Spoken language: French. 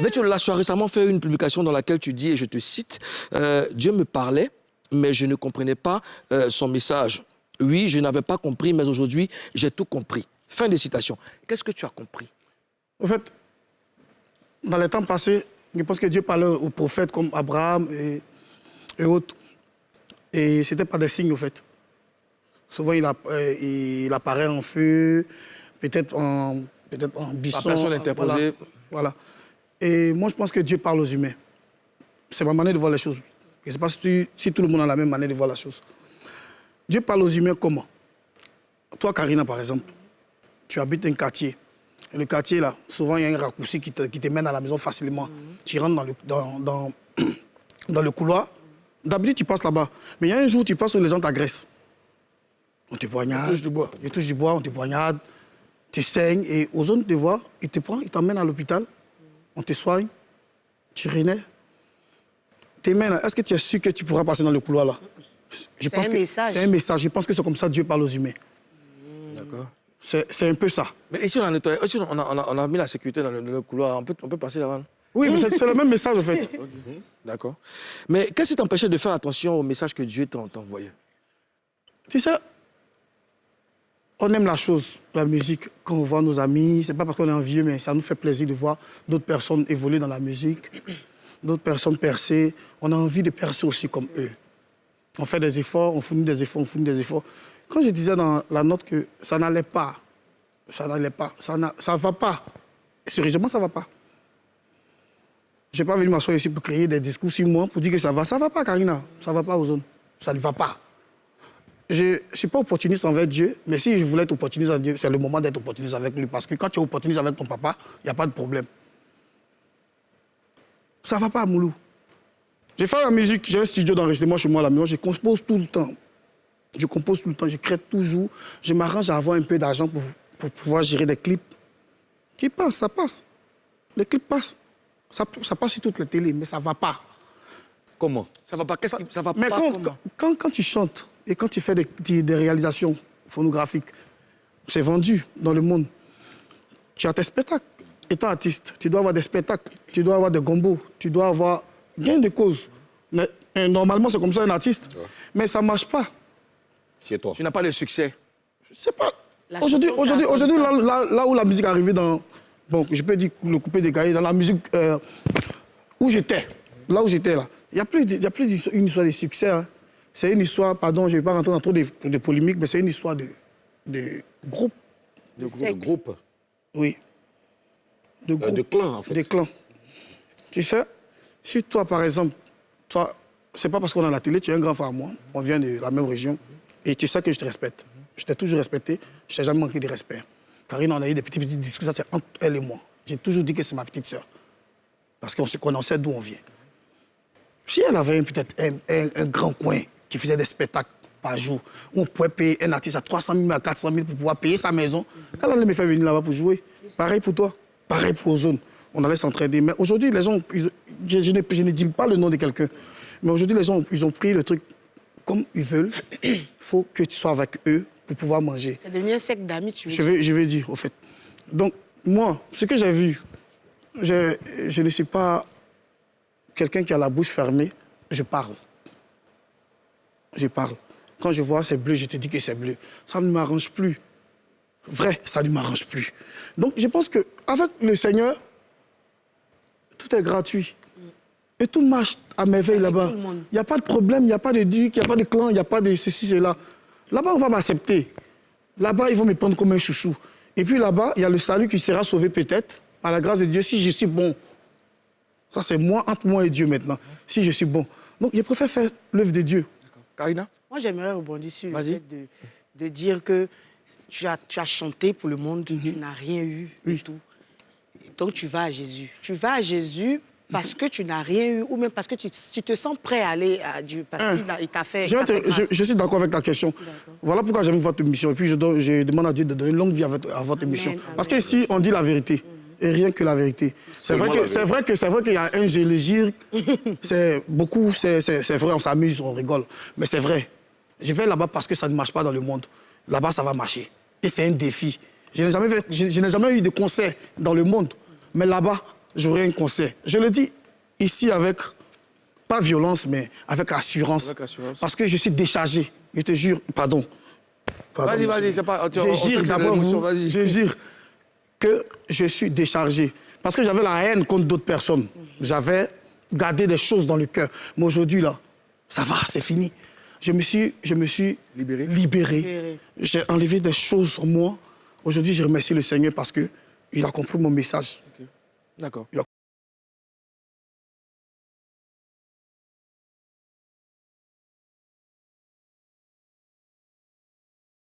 Vetiola, tu as récemment fait une publication dans laquelle tu dis, et je te cite, Dieu me parlait, mais je ne comprenais pas son message. Oui, je n'avais pas compris, mais aujourd'hui, j'ai tout compris. Fin de citation. Qu'est-ce que tu as compris? En fait, dans les temps passés, je pense que Dieu parlait aux prophètes comme Abraham et autres. Et ce n'était pas des signes, en fait. Souvent, il apparaît en feu, peut-être en buisson. La personne interposée. Voilà. Et moi, je pense que Dieu parle aux humains. C'est ma manière de voir les choses. Je ne sais pas si tout le monde a la même manière de voir la chose. Dieu parle aux humains comment? Toi, Karina, par exemple, tu habites un quartier. Et le quartier, là, souvent, il y a un raccourci qui te mène à la maison facilement. Tu rentres dans le couloir. D'habitude, tu passes là-bas. Mais il y a un jour, tu passes où les gens t'agressent. On te poignarde. Ils touchent du bois, on te poignarde. Tu saignes. Et aux zones te voient, ils te prennent, ils t'emmènent à l'hôpital. On te soigne. Tu renais. Tes mains, là, est-ce que tu es sûr que tu pourras passer dans le couloir, là? C'est un message. C'est un message. Je pense que c'est comme ça que Dieu parle aux humains. D'accord. C'est un peu ça. Mais ici, on a mis la sécurité dans le couloir. On peut passer là-bas. Oui, mais c'est le même message, en fait. Okay. D'accord. Mais qu'est-ce qui t'empêchait de faire attention au message que Dieu t'envoyait? Tu sais, on aime la chose, la musique. Quand on voit nos amis, c'est pas parce qu'on est envieux, mais ça nous fait plaisir de voir d'autres personnes évoluer dans la musique, d'autres personnes percer. On a envie de percer aussi comme eux. On fait des efforts, on fournit des efforts, on fournit des efforts. Quand je disais dans la note que ça n'allait pas, ça ne va pas. Sérieusement, ça ne va pas. Je n'ai pas venu m'asseoir ici pour créer des discours sur moi, pour dire que ça va. Ça ne va pas, Karina. Ça ne va pas aux zones. Ça ne va pas. Je ne suis pas opportuniste envers Dieu, mais si je voulais être opportuniste avec Dieu, c'est le moment d'être opportuniste avec lui. Parce que quand tu es opportuniste avec ton papa, il n'y a pas de problème. Ça ne va pas, Moulou. J'ai fait la musique, j'ai un studio d'enregistrement chez moi à la maison, je compose tout le temps. Je compose tout le temps, je crée toujours. Je m'arrange à avoir un peu d'argent pour pouvoir gérer des clips. Qui passent, ça passe. Les clips passent. Ça passe sur toutes les télés, mais ça ne va pas. Comment? Ça va pas. Qu'est-ce qui ça va mais pas? Quand tu chantes et quand tu fais des réalisations phonographiques, c'est vendu dans le monde. Tu as tes spectacles. Étant artiste, tu dois avoir des spectacles, tu dois avoir des gombos, tu dois avoir gain de cause. Mais, normalement, c'est comme ça un artiste. Ouais. Mais ça ne marche pas. Chez toi. Tu n'as pas de succès. C'est pas... Aujourd'hui, là où la musique est arrivée dans... Bon, je peux dire le coupé des cahiers, dans la musique où j'étais, là où j'étais, là, il n'y a plus une histoire de succès. Hein. C'est une histoire, pardon, je ne vais pas rentrer dans trop de polémiques, mais c'est une histoire de groupe. De groupe? Oui. De groupe. De clan, en fait. De clan. Tu sais, si toi, par exemple, toi, c'est pas parce qu'on est à la télé, tu es un grand frère à moi, on vient de la même région, et tu sais que je te respecte. Je t'ai toujours respecté, je t'ai jamais manqué de respect. Karine, on a eu des petits discussions, c'est entre elle et moi. J'ai toujours dit que c'est ma petite sœur. Parce qu'on se connaissait d'où on vient. Si elle avait peut-être un grand coin qui faisait des spectacles par jour, où on pouvait payer un artiste à 300 000, à 400 000 pour pouvoir payer sa maison, elle allait me faire venir là-bas pour jouer. Pareil pour toi, pareil pour Ozone. On allait s'entraider. Mais aujourd'hui, les gens, je ne dis pas le nom de quelqu'un, mais aujourd'hui, les gens, ils ont pris le truc comme ils veulent. Il faut que tu sois avec eux pour pouvoir manger. C'est devenu un secte d'amis, tu veux dire. Je vais dire, au fait. Donc, moi, ce que j'ai vu, je ne suis pas quelqu'un qui a la bouche fermée, je parle. Je parle. Quand je vois c'est bleu, je te dis que c'est bleu. Ça ne m'arrange plus. Vrai, ça ne m'arrange plus. Donc, je pense qu'avec le Seigneur, tout est gratuit. Et tout marche à merveille là-bas. Il n'y a pas de problème, il n'y a pas de duc, il n'y a pas de clan, il n'y a pas de ceci, cela. Là-bas, on va m'accepter. Là-bas, ils vont me prendre comme un chouchou. Et puis là-bas, il y a le salut qui sera sauvé peut-être, par la grâce de Dieu, si je suis bon. Ça, c'est moi, entre moi et Dieu maintenant, si je suis bon. Donc, je préfère faire l'œuvre de Dieu. Karina? Moi, j'aimerais rebondir sur le fait de dire que tu as chanté pour le monde, tu n'as rien eu du tout. Donc, tu vas à Jésus. Tu vas à Jésus parce que tu n'as rien eu ou même parce que tu te sens prêt à aller à Dieu, parce qu'il t'a fait... Je suis d'accord avec ta question. Voilà pourquoi j'aime votre mission. Et puis, je demande à Dieu de donner une longue vie à votre mission. Parce qu'ici, on dit la vérité. Et rien que la vérité. C'est vrai qu'il y a un gélégique. C'est vrai, on s'amuse, on rigole. Mais c'est vrai. Je vais là-bas parce que ça ne marche pas dans le monde. Là-bas, ça va marcher. Et c'est un défi. Je n'ai jamais eu de concert dans le monde. Mais là-bas, j'aurai un conseil. Je le dis ici avec, pas violence, mais avec assurance. Avec assurance. Parce que je suis déchargé. Je te jure, pardon. Vas-y, c'est pas... Je jure d'abord, je jure que je suis déchargé. Parce que j'avais la haine contre d'autres personnes. J'avais gardé des choses dans le cœur. Mais aujourd'hui, là, ça va, c'est fini. Je me suis libéré. J'ai enlevé des choses sur moi. Aujourd'hui, je remercie le Seigneur parce qu'il a compris mon message. Okay. D'accord.